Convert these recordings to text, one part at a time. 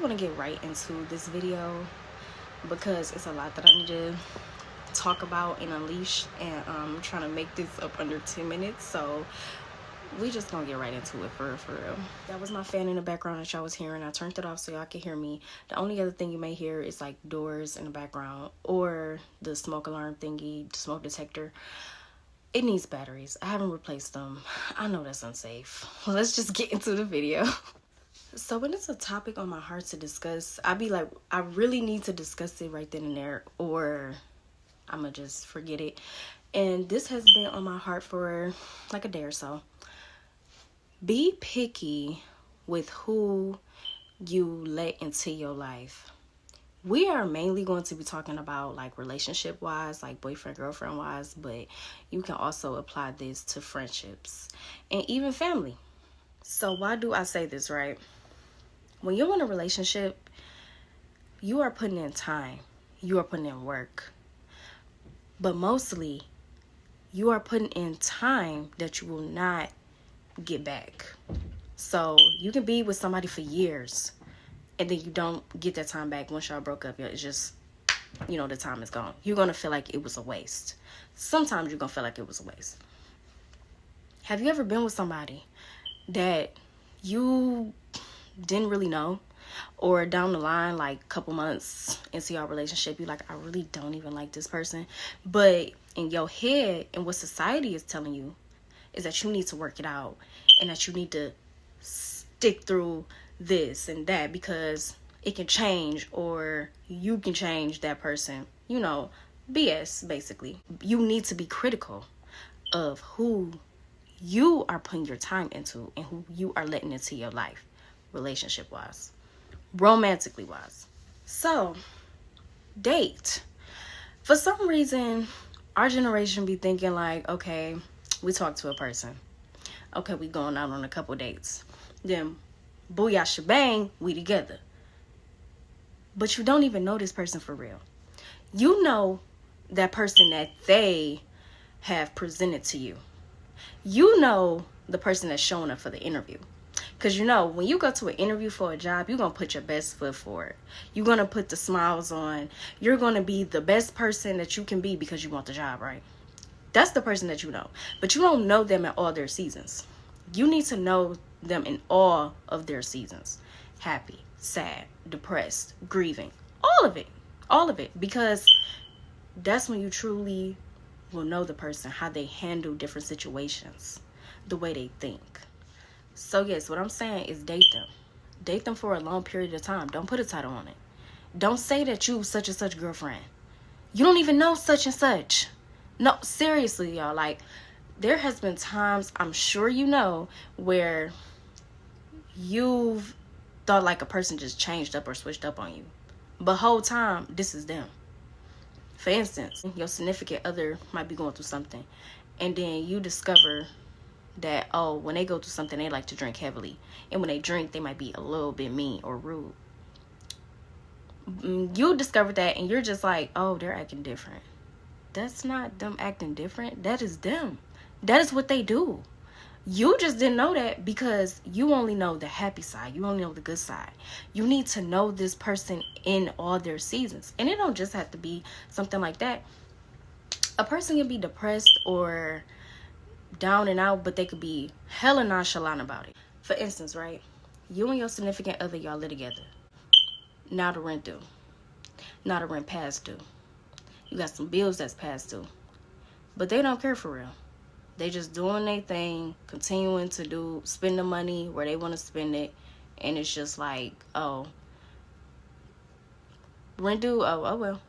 want to get right into this video because it's a lot that I need to talk about and unleash, and I'm trying to make this up under 10 minutes, so we just gonna get right into it for real. That was my fan in the background that y'all was hearing. I turned it off so y'all can hear me. The only other thing you may hear is like doors in the background or the smoke alarm thingy, the smoke detector. It needs batteries. I haven't replaced them. I know that's unsafe. Let's just get into the video. So when it's a topic on my heart to discuss, I be like, I really need to discuss it right then and there, or I'm gonna just forget it. And this has been on my heart for like a day or so. Be picky with who you let into your life. We are mainly going to be talking about like relationship wise, like boyfriend, girlfriend wise, but you can also apply this to friendships and even family. So why do I say this, right? When you're in a relationship, you are putting in time, you are putting in work, but mostly you are putting in time that you will not get back. So you can be with somebody for years and then you don't get that time back. Once y'all broke up, it's just, the time is gone. You're gonna feel like it was a waste. Sometimes you're gonna feel like it was a waste. Have you ever been with somebody that you didn't really know, or down the line, like a couple months into your relationship, you're like, I really don't even like this person, but in your head and what society is telling you is that you need to work it out and that you need to stick through this and that because it can change, or you can change that person. BS, basically. You need to be critical of who you are putting your time into and who you are letting into your life, relationship wise, romantically wise. So, date. For some reason, our generation be thinking like, okay, we talk to a person. Okay, we going out on a couple dates. Then, booyah shebang, we together. But you don't even know this person for real. You know that person that they have presented to you. You know the person that's showing up for the interview. Because when you go to an interview for a job, you're going to put your best foot forward. You're going to put the smiles on. You're going to be the best person that you can be because you want the job, right? That's the person that you know. But you don't know them in all their seasons. You need to know them in all of their seasons. Happy, sad, depressed, grieving. All of it. All of it. Because that's when you truly will know the person, how they handle different situations, the way they think. So yes, what I'm saying is date them. Date them for a long period of time. Don't put a title on it. Don't say that you such and such girlfriend. You don't even know such and such. No, seriously, y'all. Like, there has been times, I'm sure you know, where you've thought like a person just changed up or switched up on you. But whole time, this is them. For instance, your significant other might be going through something, and then you discover that, when they go through something, they like to drink heavily. And when they drink, they might be a little bit mean or rude. You discover that, and you're just like, they're acting different. That's not them acting different. That is them. That is what they do. You just didn't know that because you only know the happy side. You only know the good side. You need to know this person in all their seasons. And it don't just have to be something like that. A person can be depressed or down and out, but they could be hella nonchalant about it. For instance, right? You and your significant other, y'all live together. Now the rent due. Now the rent past due. You got some bills that's past due. But they don't care for real. They just doing their thing, continuing to spend the money where they want to spend it. And it's just like, rent due, oh well.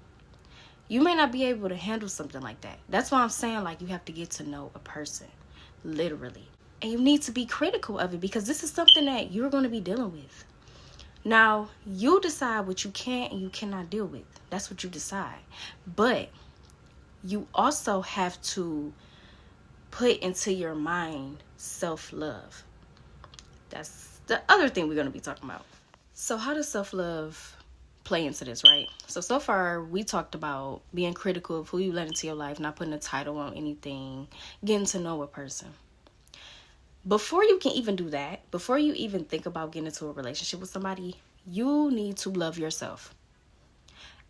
You may not be able to handle something like that. That's why I'm saying, like, you have to get to know a person, literally. And you need to be critical of it because this is something that you're going to be dealing with. Now, you decide what you can and you cannot deal with. That's what you decide. But you also have to put into your mind self-love. That's the other thing we're going to be talking about. So how does self-love play into this, right? So far, we talked about being critical of who you let into your life, not putting a title on anything, getting to know a person. Before you can even do that, before you even think about getting into a relationship with somebody, You need to love yourself.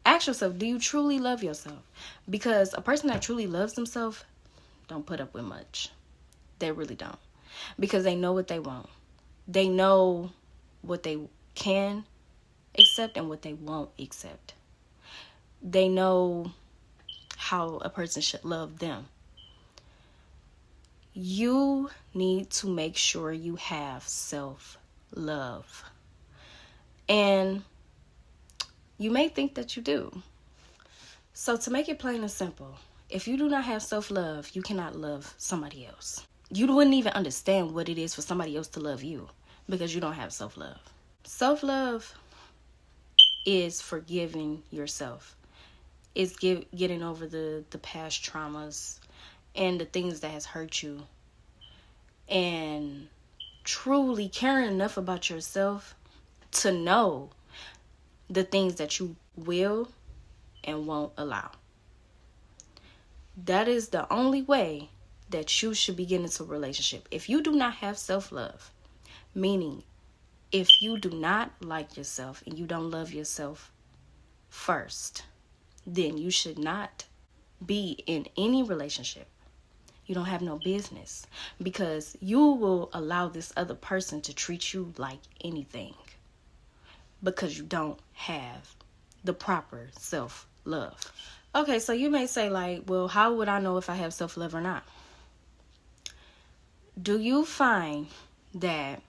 Ask yourself, do you truly love yourself? Because a person that truly loves themselves don't put up with much. They really don't. Because they know what they want. They know what they can accept and what they won't accept. They know how a person should love them. You need to make sure you have self-love. And you may think that you do. So to make it plain and simple, if you do not have self-love, you cannot love somebody else. You wouldn't even understand what it is for somebody else to love you because you don't have self-love. Self-love is forgiving yourself. It's getting over the past traumas and the things that has hurt you. And truly caring enough about yourself to know the things that you will and won't allow. That is the only way that you should begin into a relationship. If you do not have self-love, meaning if you do not like yourself and you don't love yourself first, then you should not be in any relationship. You don't have no business, because you will allow this other person to treat you like anything because you don't have the proper self-love. Okay, so you may say like, well, how would I know if I have self-love or not? Do you find that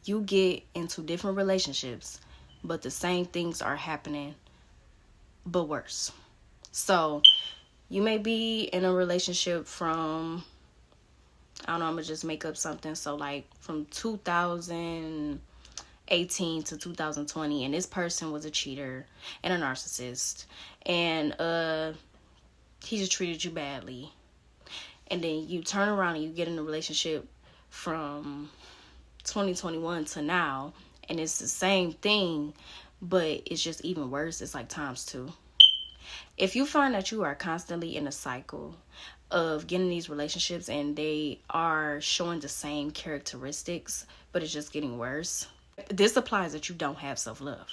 you get into different relationships, but the same things are happening, but worse? So you may be in a relationship from, I don't know, I'm going to just make up something. So like from 2018 to 2020, and this person was a cheater and a narcissist, and he just treated you badly. And then you turn around and you get in a relationship from 2021 to now, and it's the same thing, but it's just even worse. It's like times 2. If you find that you are constantly in a cycle of getting these relationships and they are showing the same characteristics, but it's just getting worse, this applies that you don't have self-love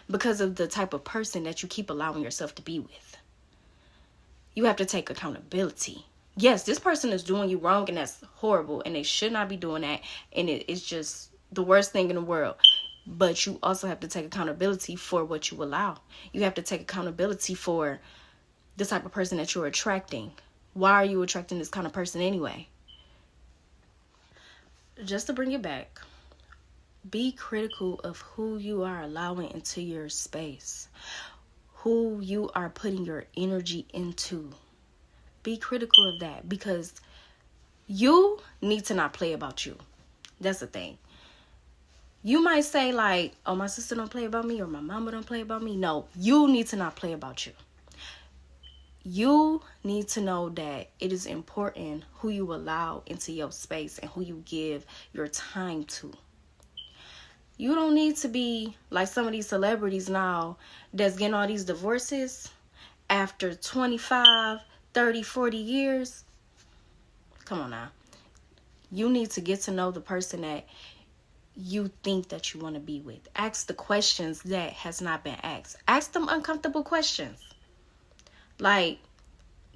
because of the type of person that you keep allowing yourself to be with. You have to take accountability. Yes, this person is doing you wrong, and that's horrible, and they should not be doing that, and it's just the worst thing in the world. But you also have to take accountability for what you allow. You have to take accountability for the type of person that you're attracting. Why are you attracting this kind of person anyway? Just to bring it back, be critical of who you are allowing into your space, who you are putting your energy into. Be critical of that, because you need to not play about you. That's the thing. You might say like, oh, my sister don't play about me, or my mama don't play about me. No, you need to not play about you. You need to know that it is important who you allow into your space and who you give your time to. You don't need to be like some of these celebrities now that's getting all these divorces after 25, 30, 40 years. Come on now. You need to get to know the person that you think that you want to be with. Ask the questions that has not been asked. Ask them uncomfortable questions. Like,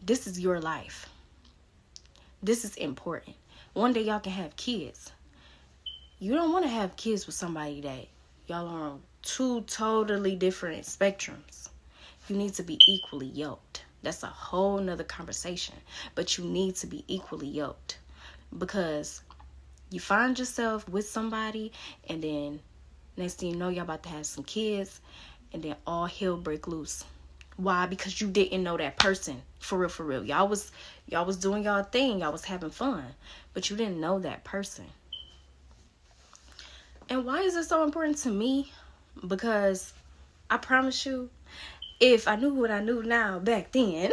this is your life. This is important. One day y'all can have kids. You don't want to have kids with somebody that y'all are on 2 totally different spectrums. You need to be equally yoked. That's a whole nother conversation. But you need to be equally yoked, because you find yourself with somebody, and then next thing you know, y'all about to have some kids, and then all hell break loose. Why? Because you didn't know that person. For real, for real. Y'all was doing y'all thing. Y'all was having fun. But you didn't know that person. And why is it so important to me? Because I promise you, if I knew what I knew now back then,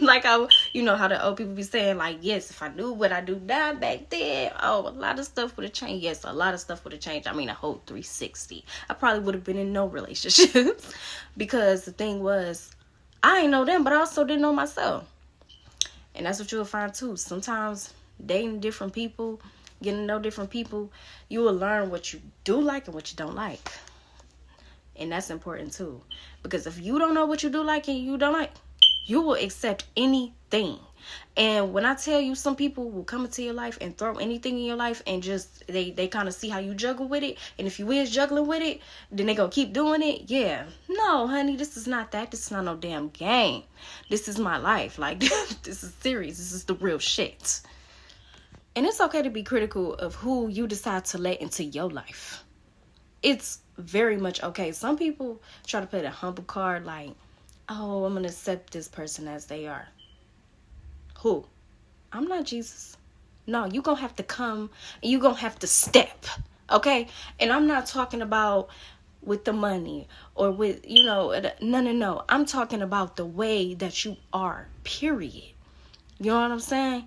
like you know how the old people be saying, like, yes, if I knew what I do now back then, oh, a lot of stuff would have changed. Yes, a lot of stuff would have changed. I mean, a whole 360. I probably would have been in no relationships because the thing was, I ain't know them, but I also didn't know myself. And that's what you'll find too. Sometimes dating different people, getting to know different people, you will learn what you do like and what you don't like. And that's important too. Because if you don't know what you do like and you don't like, you will accept anything. And when I tell you, some people will come into your life and throw anything in your life and just, they kind of see how you juggle with it. And if you is juggling with it, then they gonna keep doing it. Yeah. No, honey, this is not that. This is not no damn game. This is my life. Like, this is serious. This is the real shit. And it's okay to be critical of who you decide to let into your life. It's very much okay. Some people try to play the humble card like, oh, I'm going to accept this person as they are. Who? I'm not Jesus. No, you're going to have to come and you're going to have to step. Okay? And I'm not talking about with the money or with, no. I'm talking about the way that you are, period. You know what I'm saying?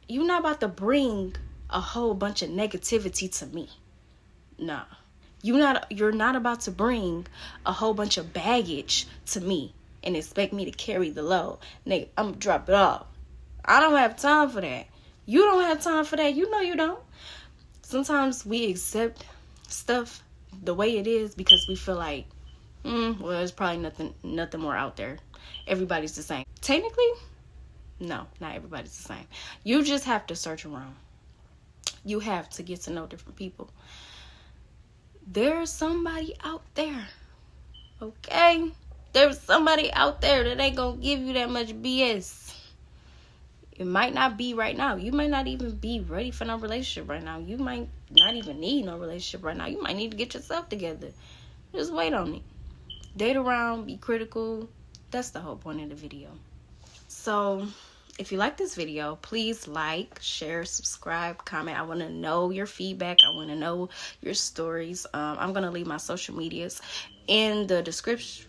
You're not about to bring a whole bunch of negativity to me. Nah. You're not about to bring a whole bunch of baggage to me and expect me to carry the load. Nigga, I'm gonna drop it off. I don't have time for that. You don't have time for that. You know you don't. Sometimes we accept stuff the way it is because we feel like, well, there's probably nothing more out there. Everybody's the same. Technically, no, not everybody's the same. You just have to search around. You have to get to know different people. There's somebody out there, okay? There's somebody out there that ain't gonna give you that much BS. It might not be right now. You might not even be ready for no relationship right now. You might not even need no relationship right now. You might need to get yourself together. Just wait on it. Date around, be critical. That's the whole point of the video. So, if you like this video, please like, share, subscribe, comment. I want to know your feedback. I want to know your stories. I'm going to leave my social medias in the description.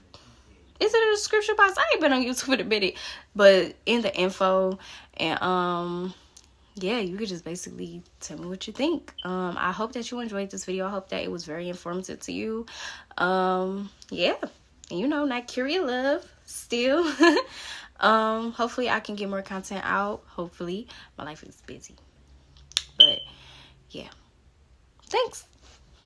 Is it a description box? I ain't been on YouTube in a minute. But in the info. And, yeah, you could just basically tell me what you think. I hope that you enjoyed this video. I hope that it was very informative to you. Yeah. And Nykeria love still. Hopefully I can get more content out. Hopefully. My life is busy. But yeah. Thanks.